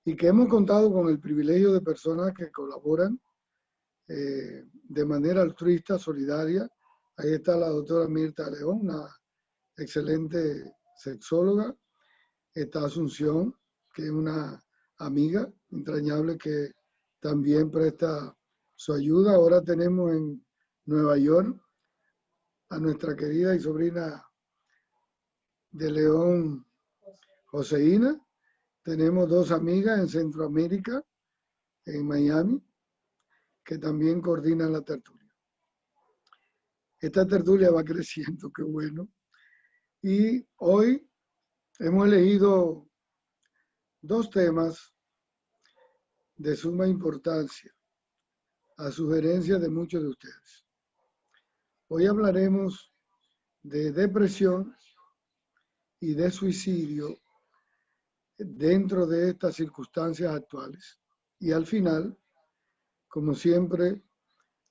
y que hemos contado con el privilegio de personas que colaboran de manera altruista, solidaria. Ahí está la doctora Mirta León, una excelente sexóloga. Está Asunción, que es una amiga entrañable que también presta su ayuda. Ahora tenemos en Nueva York a nuestra querida y sobrina de León, Joseína. Tenemos dos amigas en Centroamérica, en Miami, que también coordinan la tertulia. Esta tertulia va creciendo, qué bueno. Y hoy hemos elegido dos temas de suma importancia, a sugerencia de muchos de ustedes. Hoy hablaremos de depresión y de suicidio dentro de estas circunstancias actuales. Y al final, como siempre,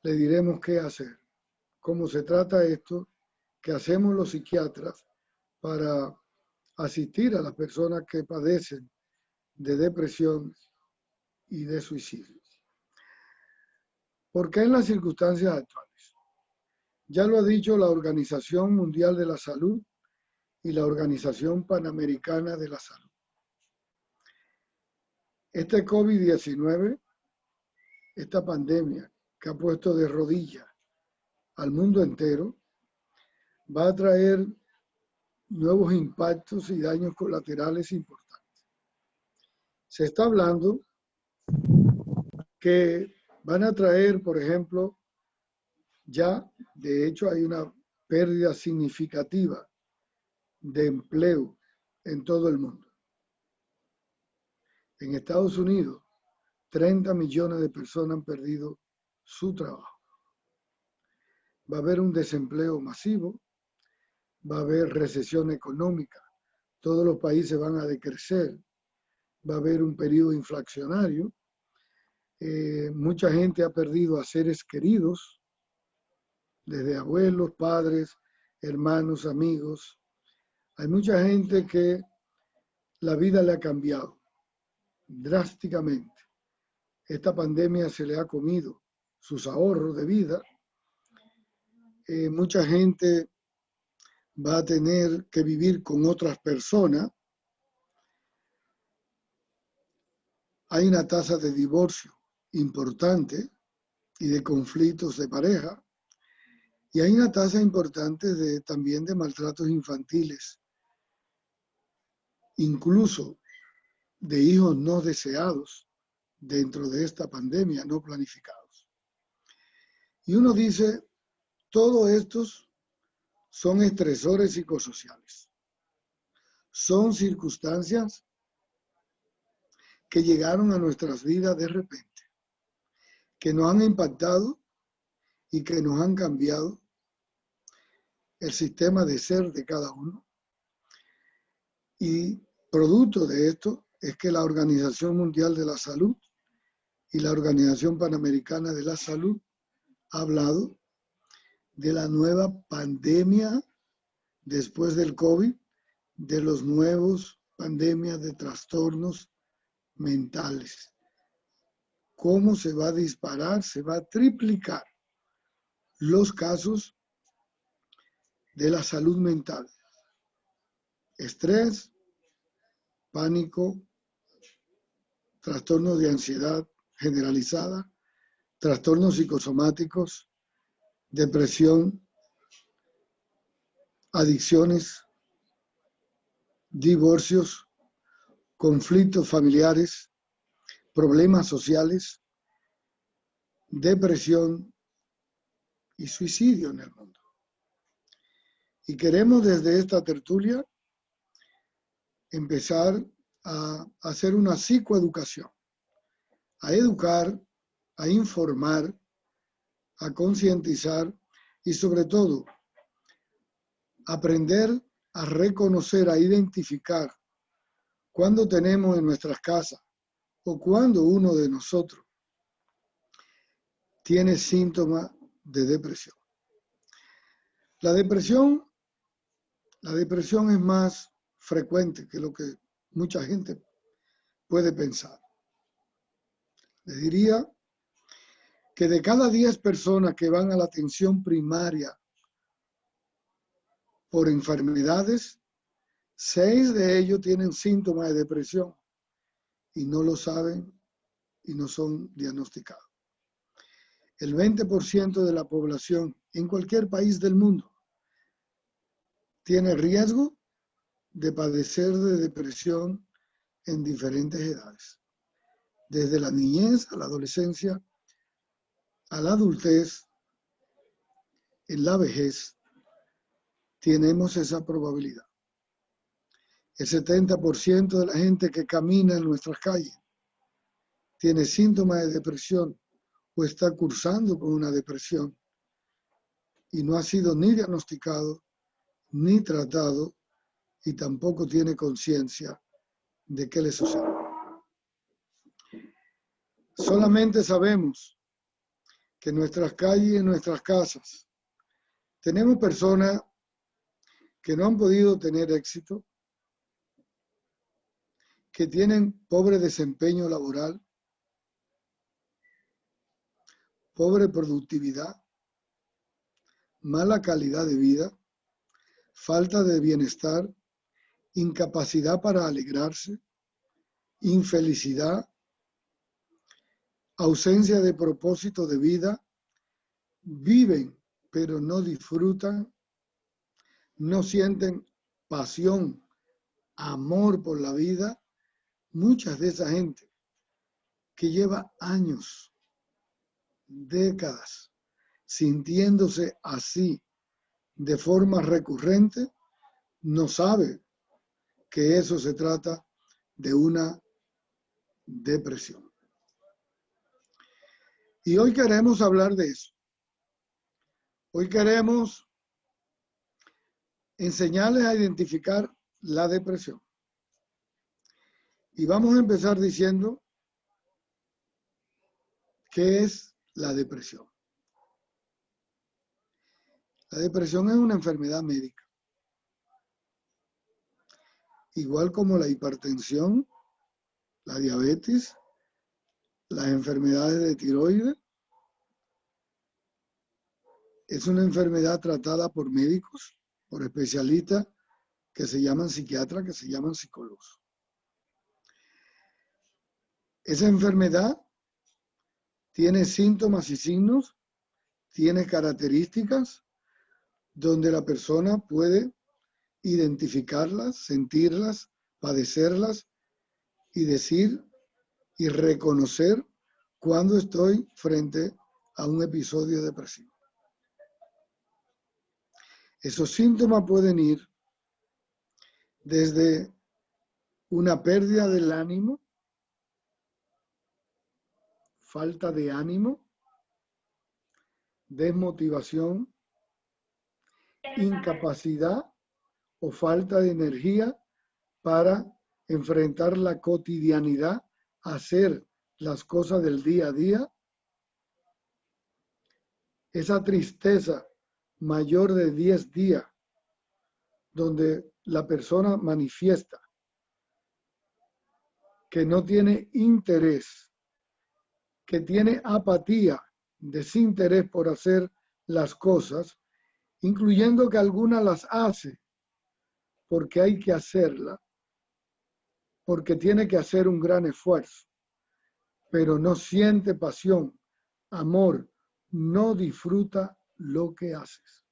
le diremos qué hacer, cómo se trata esto, qué hacemos los psiquiatras para asistir a las personas que padecen de depresión y de suicidio. ¿Por qué en las circunstancias actuales? Ya lo ha dicho la Organización Mundial de la Salud y la Organización Panamericana de la Salud. Este COVID-19, esta pandemia que ha puesto de rodillas al mundo entero, va a traer nuevos impactos y daños colaterales importantes. Se está hablando que van a traer, por ejemplo, ya de hecho hay una pérdida significativa de empleo en todo el mundo. En Estados Unidos, 30 millones de personas han perdido su trabajo. Va a haber un desempleo masivo, va a haber recesión económica, todos los países van a decrecer, va a haber un periodo inflacionario, mucha gente ha perdido a seres queridos, desde abuelos, padres, hermanos, amigos. Hay mucha gente que la vida le ha cambiado drásticamente. Esta pandemia se le ha comido sus ahorros de vida. Mucha gente va a tener que vivir con otras personas. Hay una tasa de divorcio importante y de conflictos de pareja. Y hay una tasa importante también de maltratos infantiles, incluso de hijos no deseados dentro de esta pandemia, no planificados. Y uno dice, todos estos son estresores psicosociales. Son circunstancias que llegaron a nuestras vidas de repente, que nos han impactado y que nos han cambiado el sistema de ser de cada uno. Y producto de esto es que la Organización Mundial de la Salud y la Organización Panamericana de la Salud ha hablado de la nueva pandemia después del COVID, de los nuevos pandemias de trastornos mentales. ¿Cómo se va a disparar? Se va a triplicar los casos de la salud mental. Estrés, pánico, trastornos de ansiedad generalizada, trastornos psicosomáticos, depresión, adicciones, divorcios, conflictos familiares, problemas sociales, depresión y suicidio en el mundo. Y queremos desde esta tertulia empezar a hacer una psicoeducación, a educar, a informar, a concientizar y sobre todo aprender a reconocer, a identificar cuando tenemos en nuestras casas o cuando uno de nosotros tiene síntomas de depresión. La depresión es más frecuente que lo que mucha gente puede pensar. Le diría que de cada 10 personas que van a la atención primaria por enfermedades, 6 de ellos tienen síntomas de depresión y no lo saben y no son diagnosticados. El 20% de la población en cualquier país del mundo tiene riesgo de padecer de depresión en diferentes edades, desde la niñez a la adolescencia, a la adultez, en la vejez, tenemos esa probabilidad. El 70% de la gente que camina en nuestras calles tiene síntomas de depresión o está cursando con una depresión y no ha sido ni diagnosticado ni tratado y tampoco tiene conciencia de qué le sucede. Solamente sabemos que en nuestras calles y en nuestras casas tenemos personas que no han podido tener éxito, que tienen pobre desempeño laboral, pobre productividad, mala calidad de vida, falta de bienestar, incapacidad para alegrarse, infelicidad, ausencia de propósito de vida, viven pero no disfrutan, no sienten pasión, amor por la vida. Muchas de esa gente que lleva años, décadas, sintiéndose así de forma recurrente, no sabe que eso se trata de una depresión. Y hoy queremos hablar de eso. Hoy queremos enseñarles a identificar la depresión. Y vamos a empezar diciendo qué es la depresión. La depresión es una enfermedad médica. Igual como la hipertensión, la diabetes, las enfermedades de tiroides. Es una enfermedad tratada por médicos, por especialistas que se llaman psiquiatras, que se llaman psicólogos. Esa enfermedad tiene síntomas y signos, tiene características donde la persona puede identificarlas, sentirlas, padecerlas y decir y reconocer cuando estoy frente a un episodio depresivo. Esos síntomas pueden ir desde una pérdida del ánimo, falta de ánimo, desmotivación, incapacidad o falta de energía para enfrentar la cotidianidad, hacer las cosas del día a día. Esa tristeza mayor de 10 días, donde la persona manifiesta que no tiene interés, que tiene apatía, desinterés por hacer las cosas, incluyendo que algunas las hace porque hay que hacerla, porque tiene que hacer un gran esfuerzo, pero no siente pasión, amor, no disfruta lo que haces.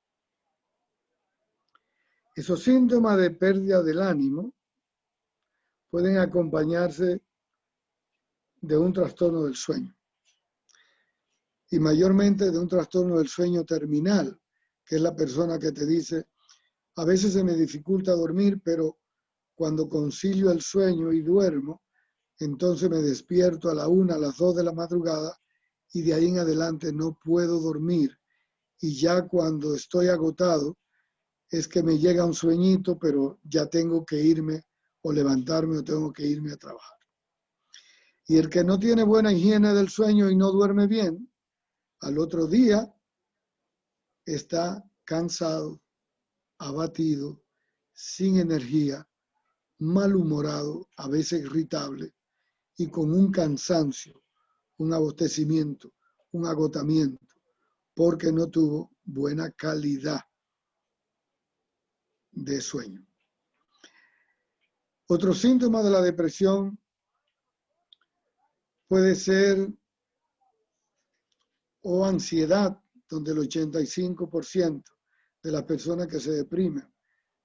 Esos síntomas de pérdida del ánimo pueden acompañarse de un trastorno del sueño y mayormente de un trastorno del sueño terminal, que es la persona que te dice, a veces se me dificulta dormir, pero cuando concilio el sueño y duermo, entonces me despierto a la 1, a las 2 de la madrugada y de ahí en adelante no puedo dormir. Y ya cuando estoy agotado es que me llega un sueñito, pero ya tengo que irme o levantarme o tengo que irme a trabajar. Y el que no tiene buena higiene del sueño y no duerme bien, al otro día está cansado, abatido, sin energía, malhumorado, a veces irritable y con un cansancio, un abostecimiento, un agotamiento, porque no tuvo buena calidad de sueño. Otro síntoma de la depresión puede ser o ansiedad, donde el 85% de las personas que se deprimen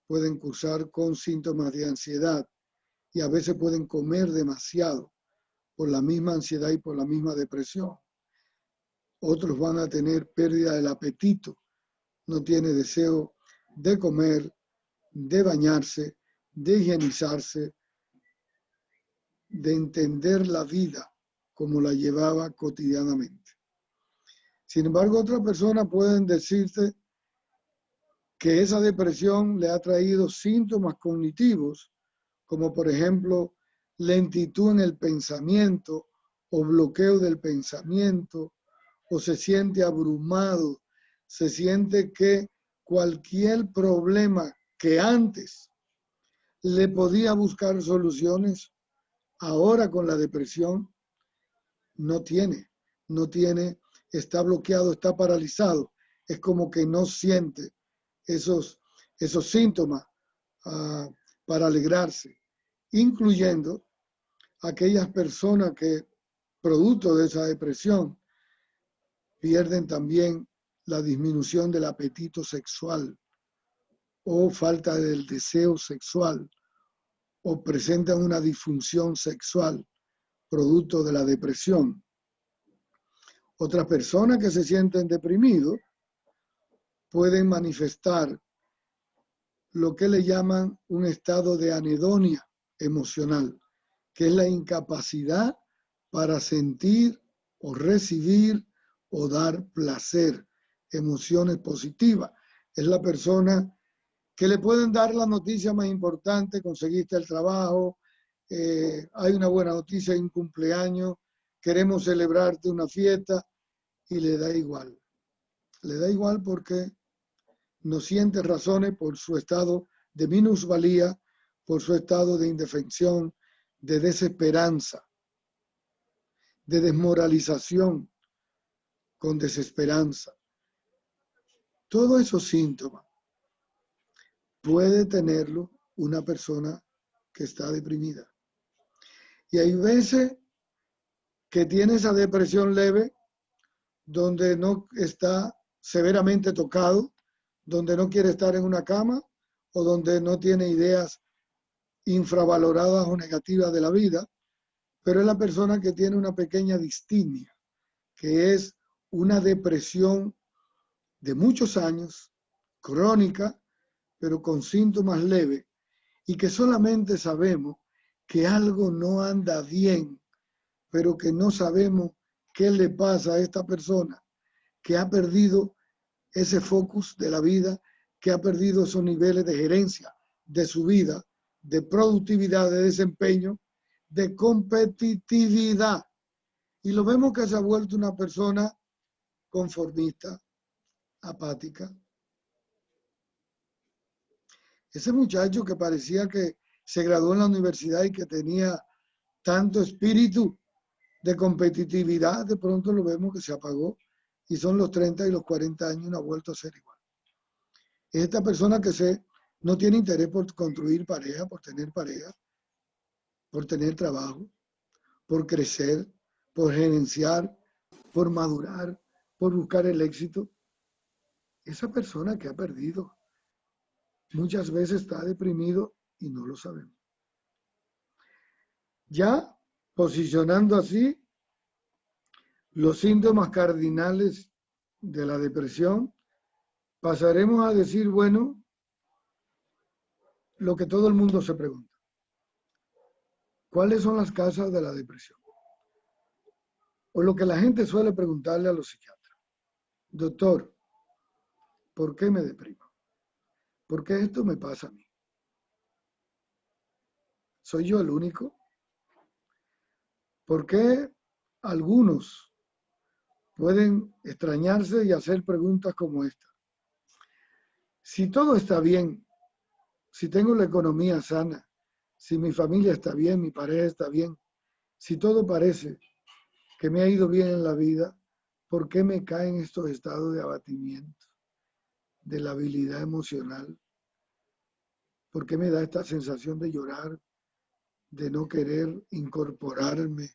pueden cursar con síntomas de ansiedad y a veces pueden comer demasiado por la misma ansiedad y por la misma depresión. Otros van a tener pérdida del apetito, no tiene deseo de comer, de bañarse, de higienizarse, de entender la vida como la llevaba cotidianamente. Sin embargo, otras personas pueden decirte que esa depresión le ha traído síntomas cognitivos, como por ejemplo lentitud en el pensamiento o bloqueo del pensamiento, o se siente abrumado, se siente que cualquier problema que antes le podía buscar soluciones, ahora con la depresión no tiene, está bloqueado, está paralizado. Es como que no siente esos síntomas para alegrarse, incluyendo aquellas personas que, producto de esa depresión, pierden también la disminución del apetito sexual o falta del deseo sexual o presentan una disfunción sexual producto de la depresión. Otras personas que se sienten deprimidos pueden manifestar lo que le llaman un estado de anedonia emocional, que es la incapacidad para sentir o recibir o dar placer, emociones positivas. Es la persona que le pueden dar la noticia más importante: conseguiste el trabajo, hay una buena noticia, hay un cumpleaños, queremos celebrarte una fiesta, y le da igual. Le da igual porque no siente razones por su estado de minusvalía, por su estado de indefensión, de desesperanza, de desmoralización con desesperanza. Todos esos síntomas puede tenerlo una persona que está deprimida. Y hay veces que tiene esa depresión leve, donde no está severamente tocado, donde no quiere estar en una cama o donde no tiene ideas infravaloradas o negativas de la vida, pero es la persona que tiene una pequeña distimia, que es una depresión de muchos años, crónica, pero con síntomas leves, y que solamente sabemos que algo no anda bien, pero que no sabemos qué le pasa a esta persona, que ha perdido ese focus de la vida, que ha perdido esos niveles de gerencia de su vida, de productividad, de desempeño, de competitividad. Y lo vemos que se ha vuelto una persona conformista, apática. Ese muchacho que parecía que se graduó en la universidad y que tenía tanto espíritu de competitividad, de pronto lo vemos que se apagó, y son los 30 y los 40 años y no ha vuelto a ser igual. Es esta persona que no tiene interés por construir pareja, por tener trabajo, por crecer, por gerenciar, por madurar, por buscar el éxito. Esa persona que ha perdido muchas veces está deprimido y no lo sabemos. Ya posicionando así los síntomas cardinales de la depresión, pasaremos a decir, bueno, lo que todo el mundo se pregunta: ¿cuáles son las causas de la depresión? O lo que la gente suele preguntarle a los psiquiatras: doctor, ¿por qué me deprimo? ¿Por qué esto me pasa a mí? ¿Soy yo el único? ¿Por qué algunos pueden extrañarse y hacer preguntas como esta? Si todo está bien, si tengo la economía sana, si mi familia está bien, mi pareja está bien, Si todo parece que me ha ido bien en la vida, ¿por qué me caen estos estados de abatimiento, de la habilidad emocional? ¿Por qué me da esta sensación de llorar, de no querer incorporarme,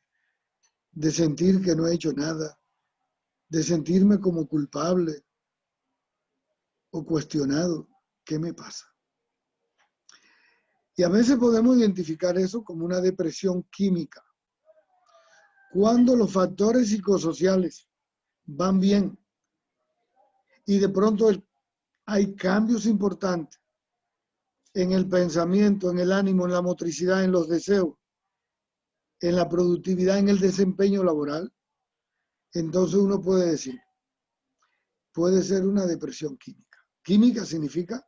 de sentir que no he hecho nada, de sentirme como culpable o cuestionado? ¿Qué me pasa? Y a veces podemos identificar eso como una depresión química. Cuando los factores psicosociales van bien y de pronto hay cambios importantes en el pensamiento, en el ánimo, en la motricidad, en los deseos, en la productividad, en el desempeño laboral, entonces uno puede decir, puede ser una depresión química. Química significa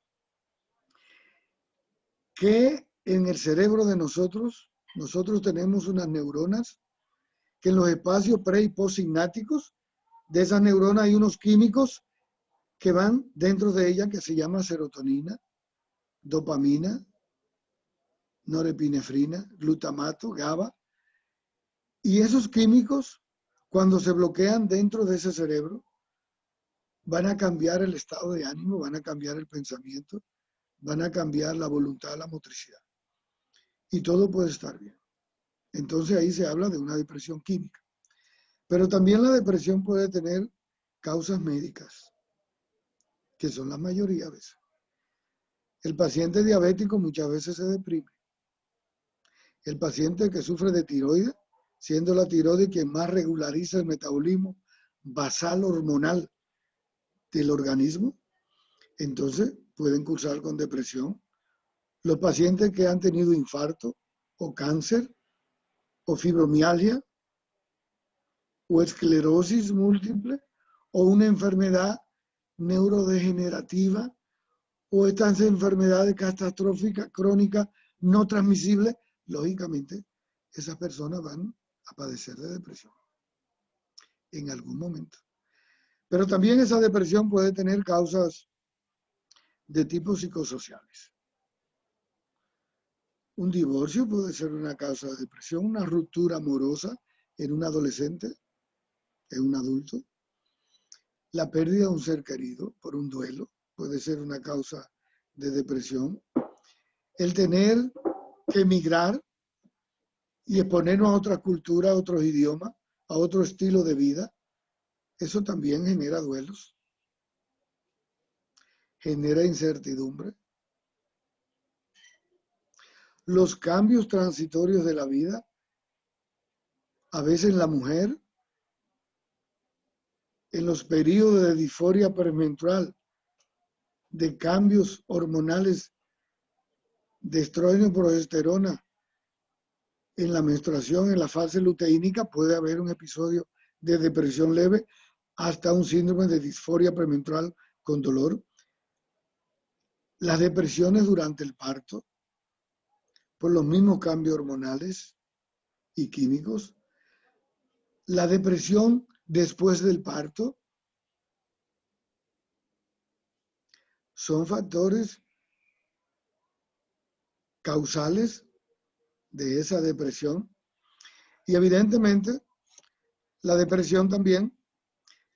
que en el cerebro de nosotros tenemos unas neuronas que en los espacios pre y postsinápticos de esas neuronas hay unos químicos que van dentro de ellas que se llama serotonina, dopamina, norepinefrina, glutamato, GABA. Y esos químicos, cuando se bloquean dentro de ese cerebro, van a cambiar el estado de ánimo, van a cambiar el pensamiento, van a cambiar la voluntad, la motricidad. Y todo puede estar bien. Entonces ahí se habla de una depresión química. Pero también la depresión puede tener causas médicas, que son la mayoría a veces. El paciente diabético muchas veces se deprime. El paciente que sufre de tiroides, siendo la tiroides quien más regulariza el metabolismo basal hormonal del organismo, entonces pueden cursar con depresión. Los pacientes que han tenido infarto o cáncer o fibromialgia o esclerosis múltiple o una enfermedad neurodegenerativa o estas enfermedades catastróficas, crónicas, no transmisibles, lógicamente esas personas van a padecer de depresión en algún momento. Pero también esa depresión puede tener causas de tipo psicosociales. Un divorcio puede ser una causa de depresión, una ruptura amorosa en un adolescente, en un adulto. La pérdida de un ser querido por un duelo puede ser una causa de depresión. El tener que emigrar y exponernos a otra cultura, a otros idiomas, a otro estilo de vida, eso también genera duelos, genera incertidumbre. Los cambios transitorios de la vida, a veces la mujer, en los periodos de disforia premenstrual, de cambios hormonales de estrógeno y progesterona, en la menstruación, en la fase luteínica, puede haber un episodio de depresión leve hasta un síndrome de disforia premenstrual con dolor. Las depresiones durante el parto, por los mismos cambios hormonales y químicos. La depresión después del parto son factores causales de esa depresión. Y evidentemente, la depresión también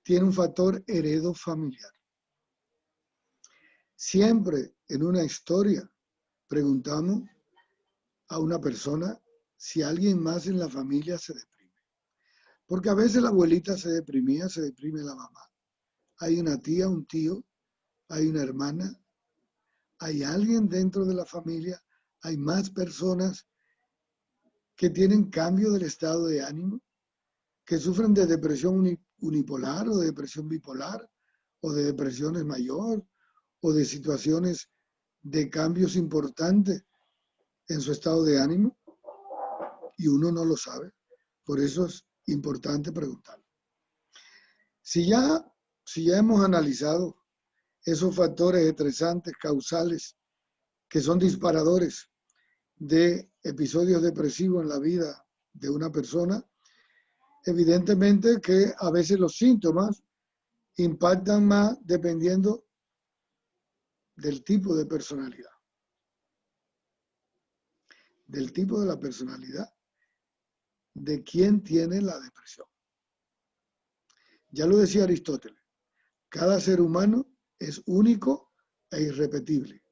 tiene un factor heredofamiliar. Siempre en una historia preguntamos a una persona si alguien más en la familia se deprime. Porque a veces la abuelita se deprimía, se deprime la mamá. Hay una tía, un tío, hay una hermana, hay alguien dentro de la familia, hay más personas que tienen cambio del estado de ánimo, que sufren de depresión unipolar o de depresión bipolar o de depresiones mayor o de situaciones de cambios importantes en su estado de ánimo y uno no lo sabe. Por eso es importante preguntar. Si ya hemos analizado esos factores estresantes, causales, que son disparadores de episodios depresivos en la vida de una persona, evidentemente que a veces los síntomas impactan más dependiendo del tipo de personalidad. Del tipo de la personalidad de quién tiene la depresión. Ya lo decía Aristóteles, cada ser humano es único e irrepetible.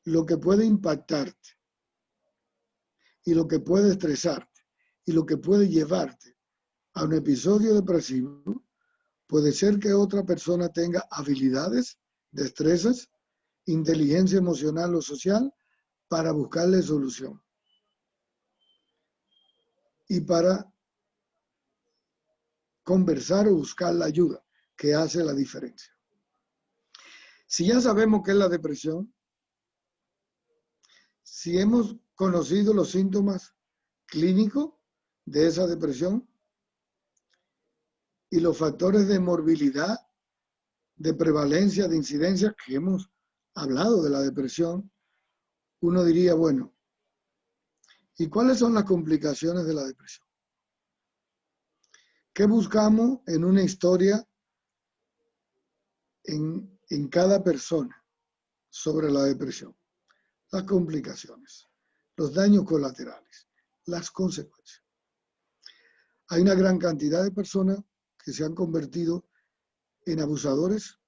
Lo que puede impactarte y lo que puede estresarte y lo que puede llevarte a un episodio depresivo puede ser que otra persona tenga habilidades, destrezas, inteligencia emocional o social para buscarle solución y para conversar o buscar la ayuda que hace la diferencia. Si ya sabemos qué es la depresión, si hemos conocido los síntomas clínicos de esa depresión y los factores de morbilidad, de prevalencia, de incidencia que hemos hablado de la depresión, uno diría, bueno, ¿y cuáles son las complicaciones de la depresión? ¿Qué buscamos en una historia en cada persona sobre la depresión? Las complicaciones, los daños colaterales, las consecuencias. Hay una gran cantidad de personas que se han convertido en abusadores,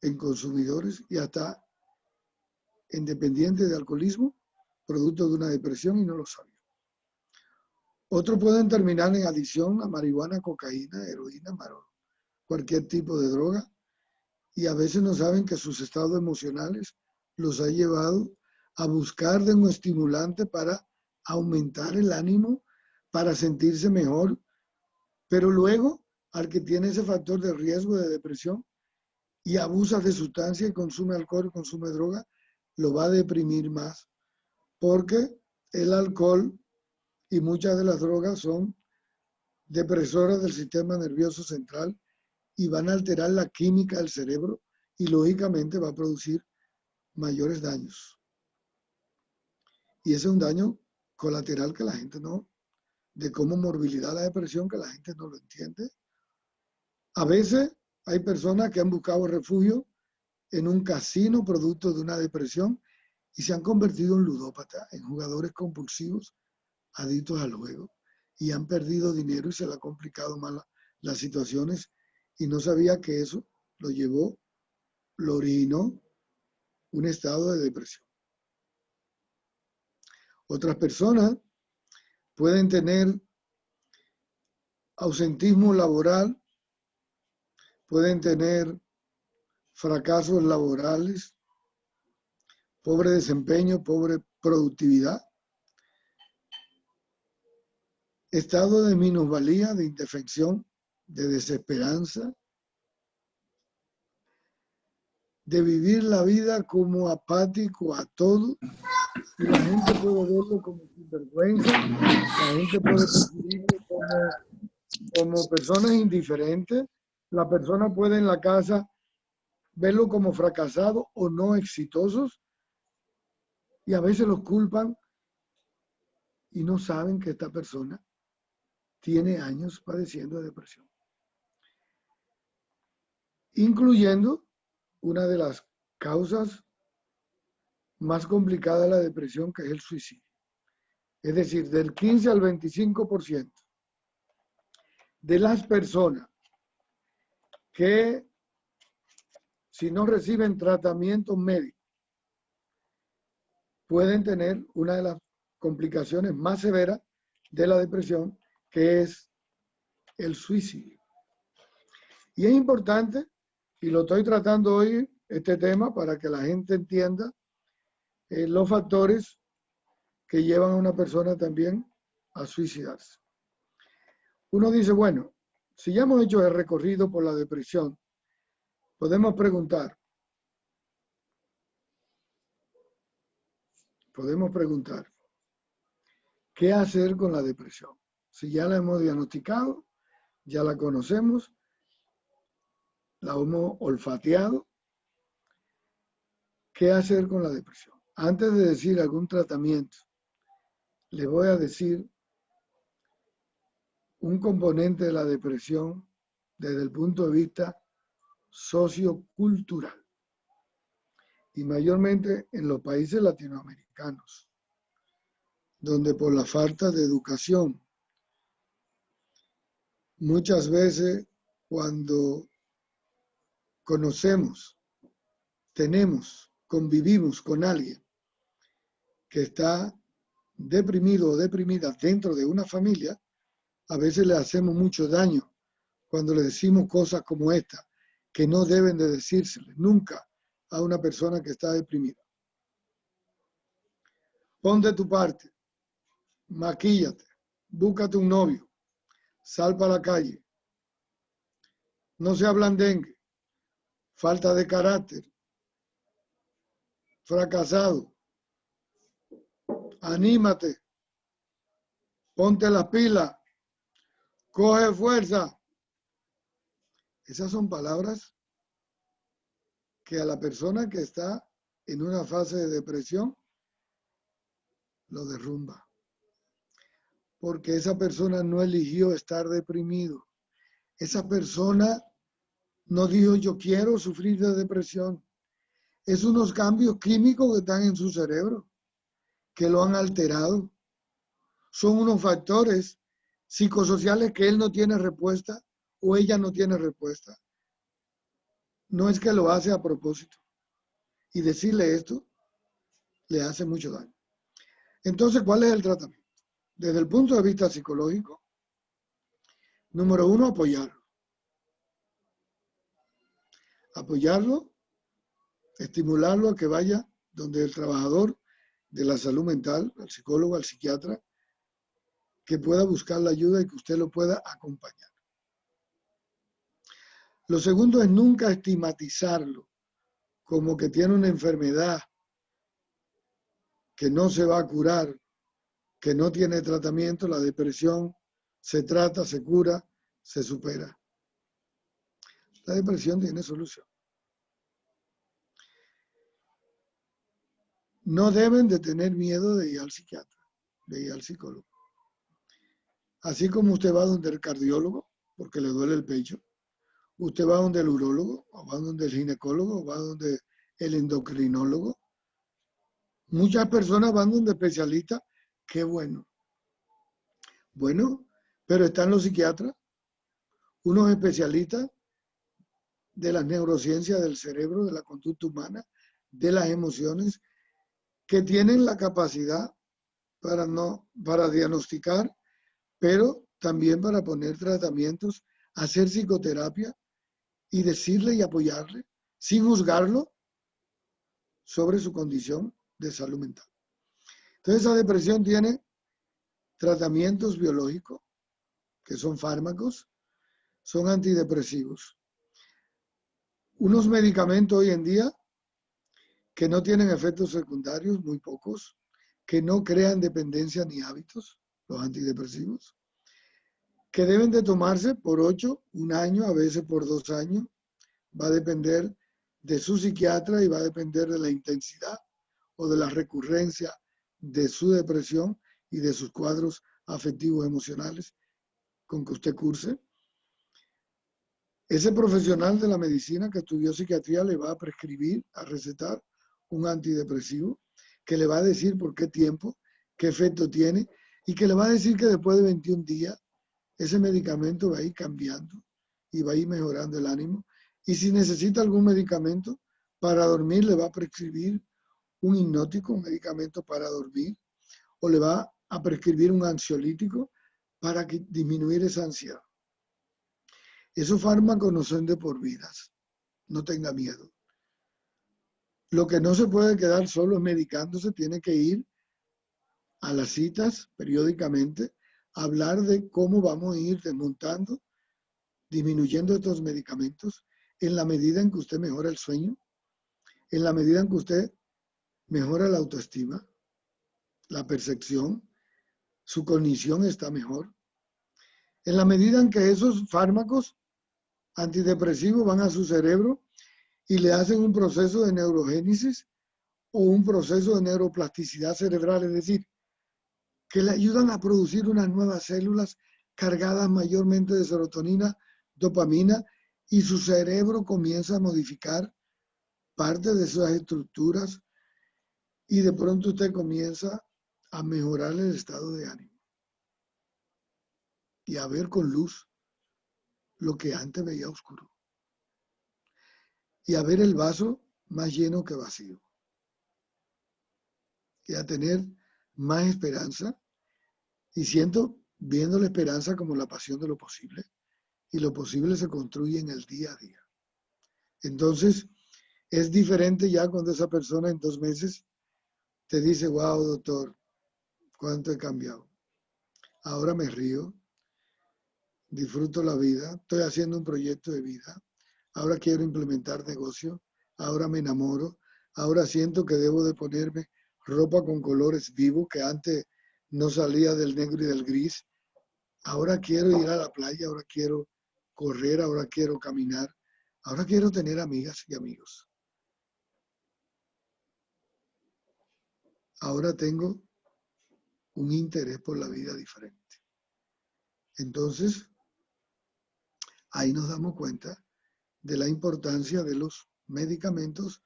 en consumidores y hasta en dependientes de alcoholismo, producto de una depresión y no lo sabían. Otros pueden terminar en adicción a marihuana, cocaína, heroína, cualquier tipo de droga, y a veces no saben que sus estados emocionales los ha llevado a buscar de un estimulante para aumentar el ánimo, para sentirse mejor, pero luego al que tiene ese factor de riesgo de depresión y abusa de sustancia y consume alcohol, consume droga, lo va a deprimir más, porque el alcohol y muchas de las drogas son depresoras del sistema nervioso central y van a alterar la química del cerebro y lógicamente va a producir mayores daños. Y ese es un daño colateral que la gente no, de cómo morbilidad la depresión, que la gente no lo entiende. A veces hay personas que han buscado refugio en un casino producto de una depresión y se han convertido en ludópatas, en jugadores compulsivos, adictos al juego, y han perdido dinero y se le ha complicado más las situaciones y no sabía que eso lo llevó, lo originó un estado de depresión. Otras personas pueden tener ausentismo laboral, pueden tener fracasos laborales, pobre desempeño, pobre productividad, estado de minusvalía, de indefensión, de desesperanza, de vivir la vida como apático a todo, y la gente puede verlo como sinvergüenza, la gente puede percibirlo como personas indiferentes, la persona puede en la casa verlo como fracasado o no exitosos, y a veces los culpan y no saben que esta persona tiene años padeciendo de depresión, incluyendo una de las causas más complicadas de la depresión, que es el suicidio. Es decir, del 15 al 25% de las personas que, si no reciben tratamiento médico, pueden tener una de las complicaciones más severas de la depresión, que es el suicidio. Y es importante, y lo estoy tratando hoy, este tema, para que la gente entienda los factores que llevan a una persona también a suicidarse. Uno dice, bueno, si ya hemos hecho el recorrido por la depresión, podemos preguntar, ¿qué hacer con la depresión? Si ya la hemos diagnosticado, ya la conocemos, la hemos olfateado, ¿qué hacer con la depresión? Antes de decir algún tratamiento, les voy a decir un componente de la depresión desde el punto de vista sociocultural y mayormente en los países latinoamericanos, donde por la falta de educación Muchas veces cuando conocemos, convivimos con alguien que está deprimido o deprimida dentro de una familia, a veces le hacemos mucho daño cuando le decimos cosas como esta, que no deben de decírsele nunca a una persona que está deprimida. Pon de tu parte, maquíllate, búscate un novio, sal para la calle, no sea blandengue, falta de carácter, fracasado, anímate, ponte las pilas, coge fuerza. Esas son palabras que a la persona que está en una fase de depresión lo derrumba. Porque esa persona no eligió estar deprimido. Esa persona no dijo yo quiero sufrir de depresión. Es unos cambios químicos que están en su cerebro, que lo han alterado. Son unos factores psicosociales que él no tiene respuesta o ella no tiene respuesta. No es que lo hace a propósito. Y decirle esto le hace mucho daño. Entonces, ¿cuál es el tratamiento? Desde el punto de vista psicológico, número uno, apoyarlo. Apoyarlo, estimularlo a que vaya donde el trabajador de la salud mental, al psicólogo, al psiquiatra, que pueda buscar la ayuda y que usted lo pueda acompañar. Lo segundo es nunca estigmatizarlo como que tiene una enfermedad que no se va a curar, que no tiene tratamiento. La depresión se trata, se cura, se supera. La depresión tiene solución. No deben de tener miedo de ir al psiquiatra, de ir al psicólogo. Así como usted va donde el cardiólogo, porque le duele el pecho, usted va donde el urólogo, o va donde el ginecólogo, o va donde el endocrinólogo. Muchas personas van donde especialistas, qué bueno. Bueno, pero están los psiquiatras, unos especialistas de las neurociencias del cerebro, de la conducta humana, de las emociones, que tienen la capacidad para diagnosticar, pero también para poner tratamientos, hacer psicoterapia y decirle y apoyarle, sin juzgarlo, sobre su condición de salud mental. Entonces, esa depresión tiene tratamientos biológicos, que son fármacos, son antidepresivos. Unos medicamentos hoy en día que no tienen efectos secundarios, muy pocos, que no crean dependencia ni hábitos, los antidepresivos, que deben de tomarse por 8, un año, a veces por 2 años. Va a depender de su psiquiatra y va a depender de la intensidad o de la recurrencia de su depresión y de sus cuadros afectivos emocionales con que usted curse. Ese profesional de la medicina que estudió psiquiatría le va a prescribir, a recetar un antidepresivo que le va a decir por qué tiempo, qué efecto tiene y que le va a decir que después de 21 días ese medicamento va a ir cambiando y va a ir mejorando el ánimo. Y si necesita algún medicamento para dormir, le va a prescribir un hipnótico, un medicamento para dormir, o le va a prescribir un ansiolítico para disminuir esa ansiedad. Esos fármacos no son de por vidas, no tenga miedo. Lo que no se puede quedar solo es medicándose, tiene que ir a las citas periódicamente, a hablar de cómo vamos a ir desmontando, disminuyendo estos medicamentos en la medida en que usted mejora el sueño, en la medida en que usted mejora la autoestima, la percepción, su cognición está mejor. En la medida en que esos fármacos antidepresivos van a su cerebro y le hacen un proceso de neurogénesis o un proceso de neuroplasticidad cerebral, es decir, que le ayudan a producir unas nuevas células cargadas mayormente de serotonina, dopamina, y su cerebro comienza a modificar parte de esas estructuras y de pronto usted comienza a mejorar el estado de ánimo y a ver con luz, lo que antes veía oscuro y a ver el vaso más lleno que vacío y a tener más esperanza y siento viendo la esperanza como la pasión de lo posible y lo posible se construye en el día a día. Entonces, es diferente ya cuando esa persona en 2 meses te dice, wow, doctor, cuánto he cambiado. Ahora me río, disfruto la vida, estoy haciendo un proyecto de vida, ahora quiero implementar negocio, ahora me enamoro, ahora siento que debo de ponerme ropa con colores vivos que antes no salía del negro y del gris, ahora quiero ir a la playa, ahora quiero correr, ahora quiero caminar, ahora quiero tener amigas y amigos. Ahora tengo un interés por la vida diferente. Entonces, ahí nos damos cuenta de la importancia de los medicamentos,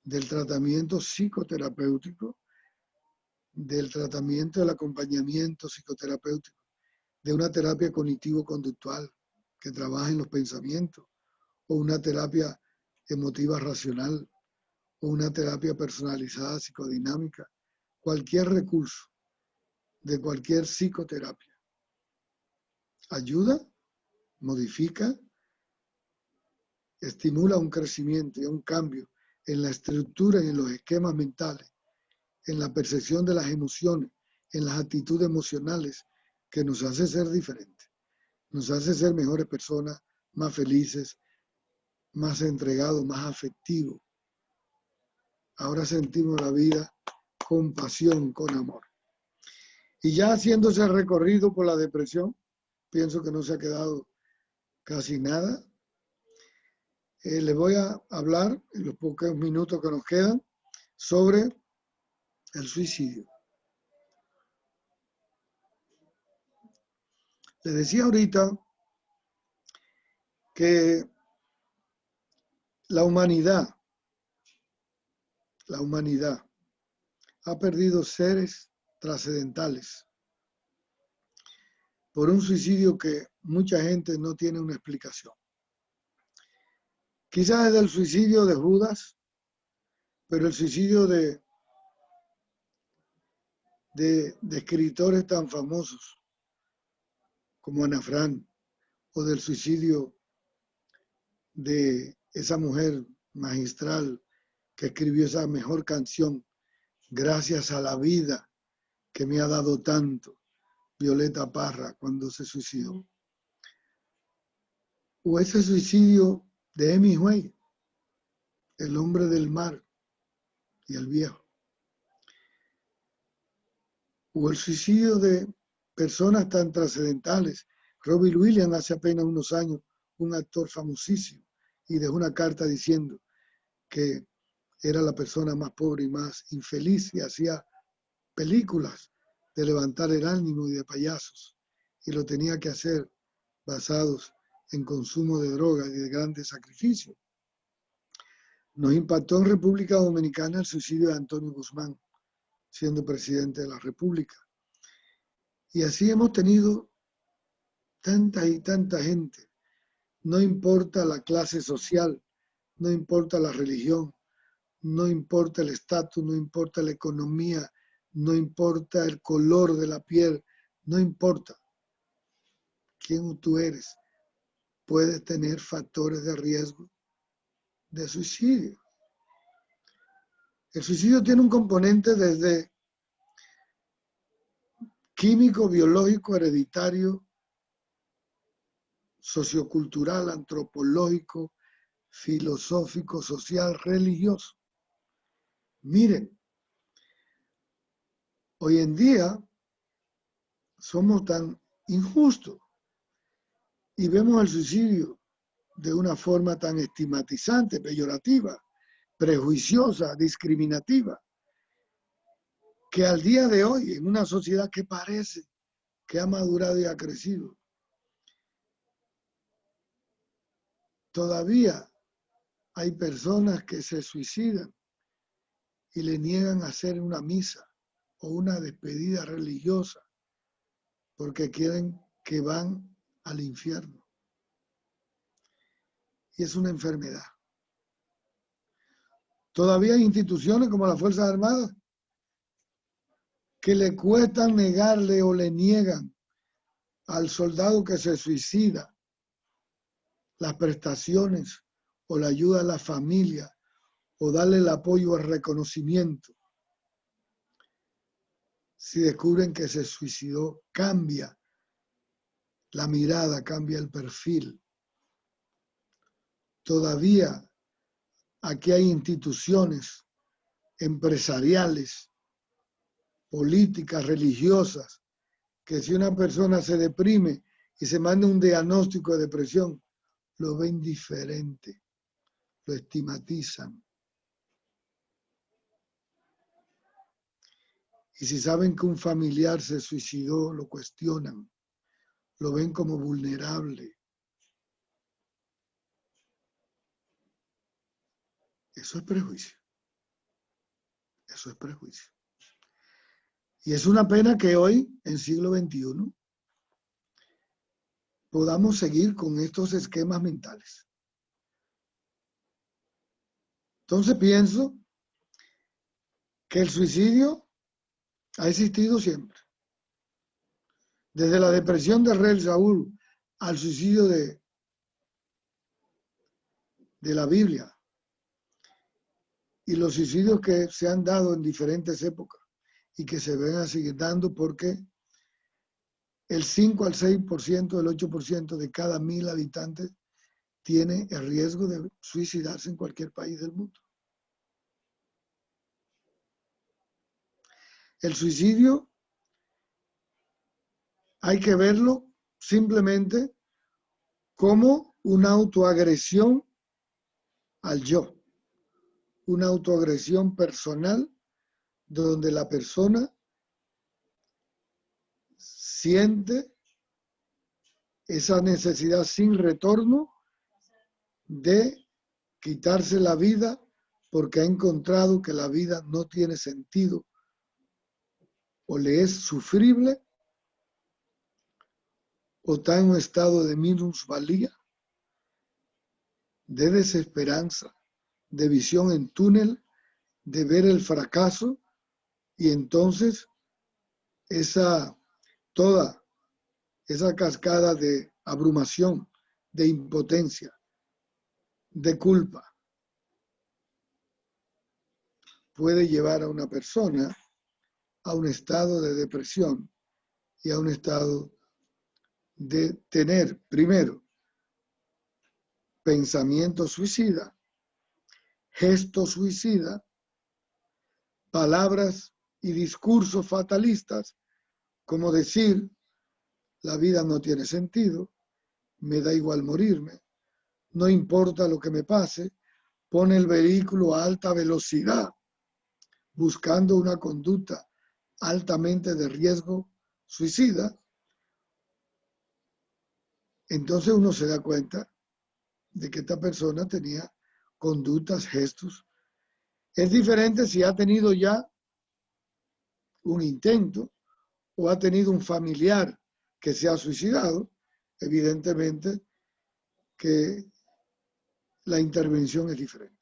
del tratamiento psicoterapéutico, del tratamiento del acompañamiento psicoterapéutico, de una terapia cognitivo-conductual que trabaja en los pensamientos, o una terapia emotiva racional, o una terapia personalizada psicodinámica, cualquier recurso de cualquier psicoterapia ayuda, modifica, estimula un crecimiento y un cambio en la estructura y en los esquemas mentales, en la percepción de las emociones, en las actitudes emocionales, que nos hace ser diferentes, nos hace ser mejores personas, más felices, más entregados, más afectivos. Ahora sentimos la vida con pasión, con amor. Y ya haciéndose el recorrido por la depresión, pienso que no se ha quedado casi nada. Les voy a hablar en los pocos minutos que nos quedan sobre el suicidio. Les decía ahorita que la humanidad ha perdido seres trascendentales por un suicidio que mucha gente no tiene una explicación. Quizás es el suicidio de Judas, pero el suicidio de escritores tan famosos como Ana Frank, o del suicidio de esa mujer magistral que escribió esa mejor canción, Gracias a la vida que me ha dado tanto, Violeta Parra, cuando se suicidó. O ese suicidio de Hemingway, el hombre del mar y el viejo. O el suicidio de personas tan trascendentales. Robin Williams hace apenas unos años, un actor famosísimo, y dejó una carta diciendo que era la persona más pobre y más infeliz y hacía películas de levantar el ánimo y de payasos. Y lo tenía que hacer basados en consumo de drogas y de grandes sacrificios. Nos impactó en República Dominicana el suicidio de Antonio Guzmán, siendo presidente de la República. Y así hemos tenido tanta y tanta gente. No importa la clase social, no importa la religión, no importa el estatus, no importa la economía, no importa el color de la piel, no importa quién tú eres, puedes tener factores de riesgo de suicidio. El suicidio tiene un componente desde químico, biológico, hereditario, sociocultural, antropológico, filosófico, social, religioso. Miren, hoy en día somos tan injustos y vemos el suicidio de una forma tan estigmatizante, peyorativa, prejuiciosa, discriminativa, que al día de hoy, en una sociedad que parece que ha madurado y ha crecido, todavía hay personas que se suicidan y le niegan hacer una misa o una despedida religiosa porque quieren que van al infierno. y es una enfermedad. Todavía hay instituciones como las Fuerzas Armadas que le cuestan negarle o le niegan al soldado que se suicida las prestaciones o la ayuda a la familia o darle el apoyo o el reconocimiento. Si descubren que se suicidó, cambia la mirada, cambia el perfil. Todavía aquí hay instituciones empresariales, políticas, religiosas, que si una persona se deprime y se manda un diagnóstico de depresión, lo ven diferente, lo estigmatizan. Y si saben que un familiar se suicidó, lo cuestionan, lo ven como vulnerable. Eso es prejuicio. Eso es prejuicio. Y es una pena que hoy, en siglo XXI, podamos seguir con estos esquemas mentales. Entonces pienso que el suicidio ha existido siempre. Desde la depresión del rey Saúl al suicidio de la Biblia y los suicidios que se han dado en diferentes épocas y que se van a seguir dando porque el 5 al 6%, el 8% de cada 1000 habitantes tiene el riesgo de suicidarse en cualquier país del mundo. El suicidio hay que verlo simplemente como una autoagresión al yo, una autoagresión personal donde la persona siente esa necesidad sin retorno de quitarse la vida porque ha encontrado que la vida no tiene sentido o le es sufrible o está en un estado de minusvalía, de desesperanza, de visión en túnel, de ver el fracaso y entonces toda esa cascada de abrumación, de impotencia, de culpa, puede llevar a una persona a un estado de depresión y a un estado de tener, primero, pensamiento suicida, gesto suicida, palabras y discursos fatalistas, como decir, la vida no tiene sentido, me da igual morirme, no importa lo que me pase, pone el vehículo a alta velocidad, buscando una conducta altamente de riesgo suicida. Entonces uno se da cuenta de que esta persona tenía conductas, gestos. Es diferente si ha tenido ya un intento o ha tenido un familiar que se ha suicidado, evidentemente que la intervención es diferente.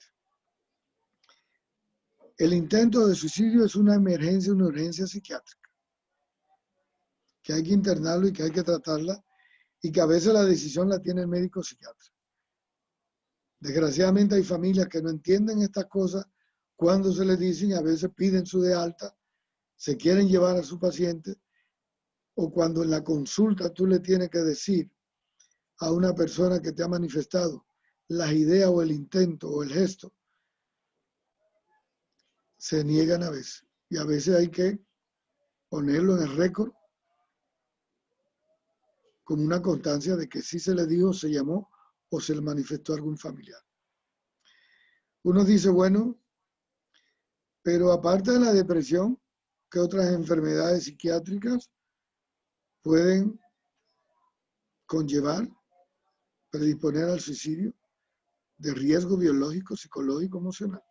El intento de suicidio es una emergencia, una urgencia psiquiátrica, que hay que internarlo y que hay que tratarla y que a veces la decisión la tiene el médico psiquiatra. Desgraciadamente hay familias que no entienden estas cosas cuando se les dicen, a veces piden su de alta, se quieren llevar a su paciente o cuando en la consulta tú le tienes que decir a una persona que te ha manifestado las ideas o el intento o el gesto, se niegan a veces. Y a veces hay que ponerlo en el récord como una constancia de que sí se le dijo, se llamó o se le manifestó a algún familiar. Uno dice, bueno, pero aparte de la depresión, ¿qué otras enfermedades psiquiátricas pueden conllevar, predisponer al suicidio de riesgo biológico, psicológico, emocional?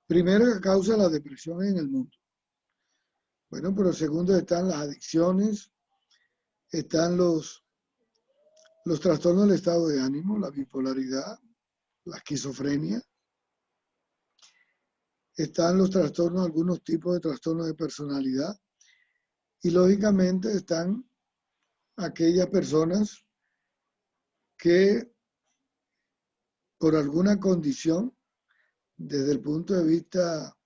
Primero, que causa la depresión en el mundo. Bueno, pero segundo están las adicciones, están los trastornos del estado de ánimo, la bipolaridad, la esquizofrenia. Están los trastornos, algunos tipos de trastornos de personalidad. Y lógicamente están aquellas personas que por alguna condición, desde el punto de vista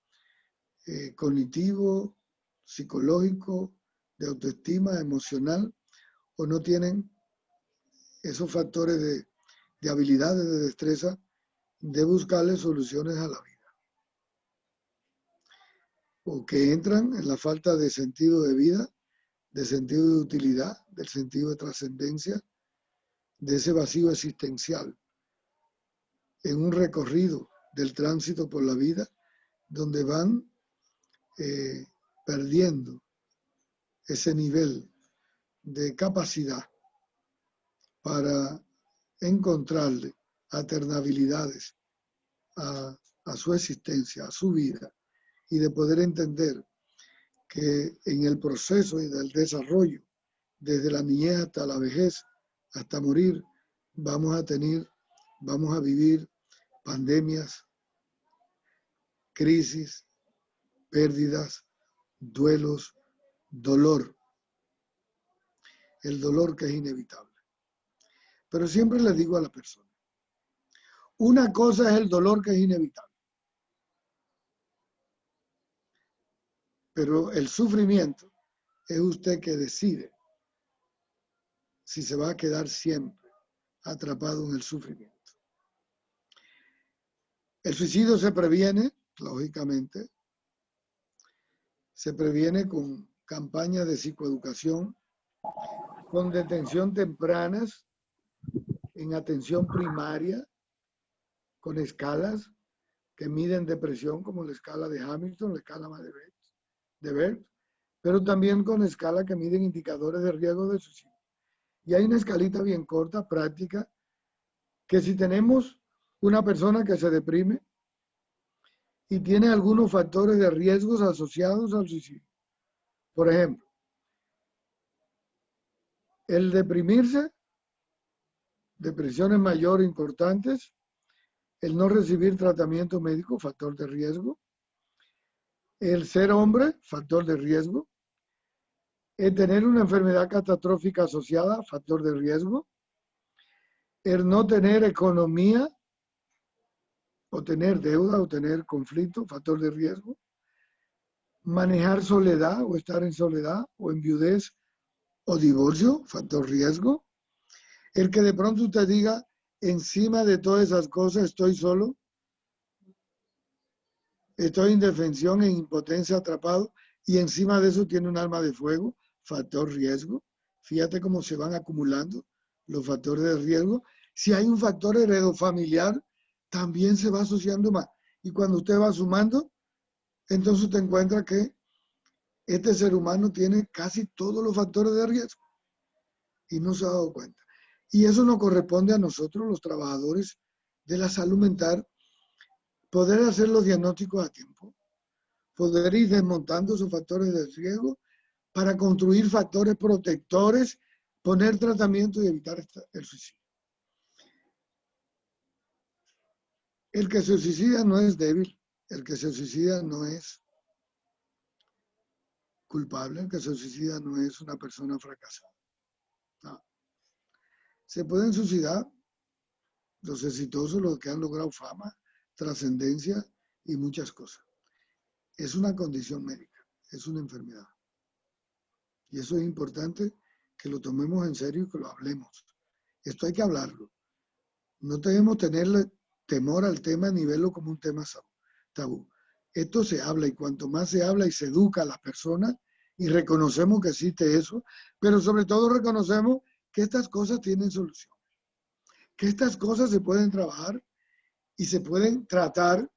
cognitivo, psicológico, de autoestima, emocional, o no tienen esos factores de habilidades, de destreza, de buscarle soluciones a la vida. O que entran en la falta de sentido de vida, de sentido de utilidad, del sentido de trascendencia, de ese vacío existencial, en un recorrido del tránsito por la vida, donde van perdiendo ese nivel de capacidad para encontrarle alternabilidades a su existencia, a su vida, y de poder entender que en el proceso y del desarrollo, desde la niñez hasta la vejez, hasta morir, vamos a vivir pandemias, crisis, pérdidas, duelos, dolor. El dolor que es inevitable. Pero siempre le digo a la persona, una cosa es el dolor que es inevitable, pero el sufrimiento es usted que decide si se va a quedar siempre atrapado en el sufrimiento. El suicidio se previene, lógicamente, se previene con campañas de psicoeducación, con detención tempranas, en atención primaria, con escalas que miden depresión, como la escala de Hamilton, la escala de Bert, pero también con escalas que miden indicadores de riesgo de suicidio. Y hay una escalita bien corta, práctica, que si tenemos una persona que se deprime y tiene algunos factores de riesgos asociados al suicidio, por ejemplo, el deprimirse, depresiones mayores importantes, el no recibir tratamiento médico, factor de riesgo, el ser hombre, factor de riesgo, el tener una enfermedad catastrófica asociada, factor de riesgo, el no tener economía, o tener deuda, o tener conflicto, factor de riesgo, manejar soledad, o estar en soledad, o en viudez, o divorcio, factor riesgo, el que de pronto usted diga, encima de todas esas cosas estoy solo, estoy en indefensión, en impotencia, atrapado, y encima de eso tiene un arma de fuego, factor riesgo. Fíjate cómo se van acumulando los factores de riesgo. Si hay un factor heredofamiliar, también se va asociando más. Y cuando usted va sumando, entonces usted encuentra que este ser humano tiene casi todos los factores de riesgo y no se ha dado cuenta. Y eso nos corresponde a nosotros, los trabajadores de la salud mental, poder hacer los diagnósticos a tiempo, poder ir desmontando esos factores de riesgo para construir factores protectores, poner tratamiento y evitar el suicidio. El que se suicida no es débil, el que se suicida no es culpable, el que se suicida no es una persona fracasada. No. Se pueden suicidar los exitosos, los que han logrado fama, trascendencia y muchas cosas. Es una condición médica, es una enfermedad. Y eso es importante que lo tomemos en serio y que lo hablemos. Esto hay que hablarlo. No debemos tenerle temor al tema ni verlo como un tema tabú. Esto se habla y cuanto más se habla y se educa a las personas y reconocemos que existe eso, pero sobre todo reconocemos que estas cosas tienen solución, que estas cosas se pueden trabajar y se pueden tratar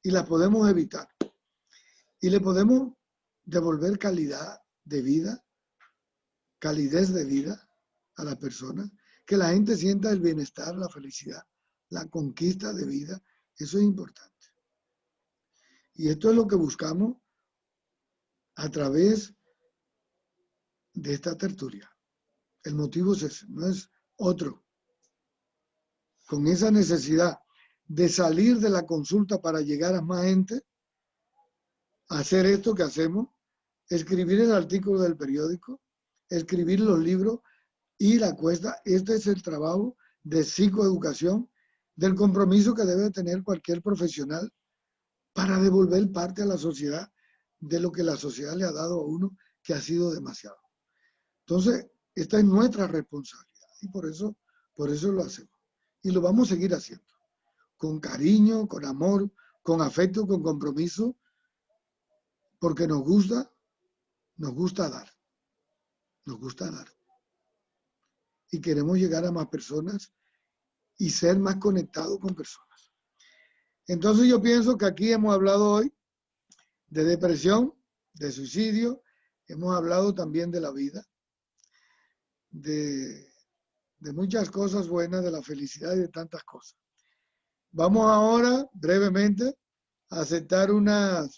y las podemos evitar. Y le podemos devolver calidad de vida, calidez de vida a la persona, que la gente sienta el bienestar, la felicidad, la conquista de vida. Eso es importante. Y esto es lo que buscamos a través de esta tertulia. El motivo es ese, no es otro. Con esa necesidad de salir de la consulta para llegar a más gente, hacer esto que hacemos, escribir el artículo del periódico, escribir los libros y la cuesta. Este es el trabajo de psicoeducación, del compromiso que debe tener cualquier profesional para devolver parte a la sociedad de lo que la sociedad le ha dado a uno, que ha sido demasiado. Entonces, esta es nuestra responsabilidad y por eso lo hacemos. Y lo vamos a seguir haciendo, con cariño, con amor, con afecto, con compromiso, porque nos gusta dar, nos gusta dar. Y queremos llegar a más personas y ser más conectados con personas. Entonces yo pienso que aquí hemos hablado hoy de depresión, de suicidio, hemos hablado también de la vida, de muchas cosas buenas, de la felicidad y de tantas cosas. Vamos ahora brevemente a aceptar unas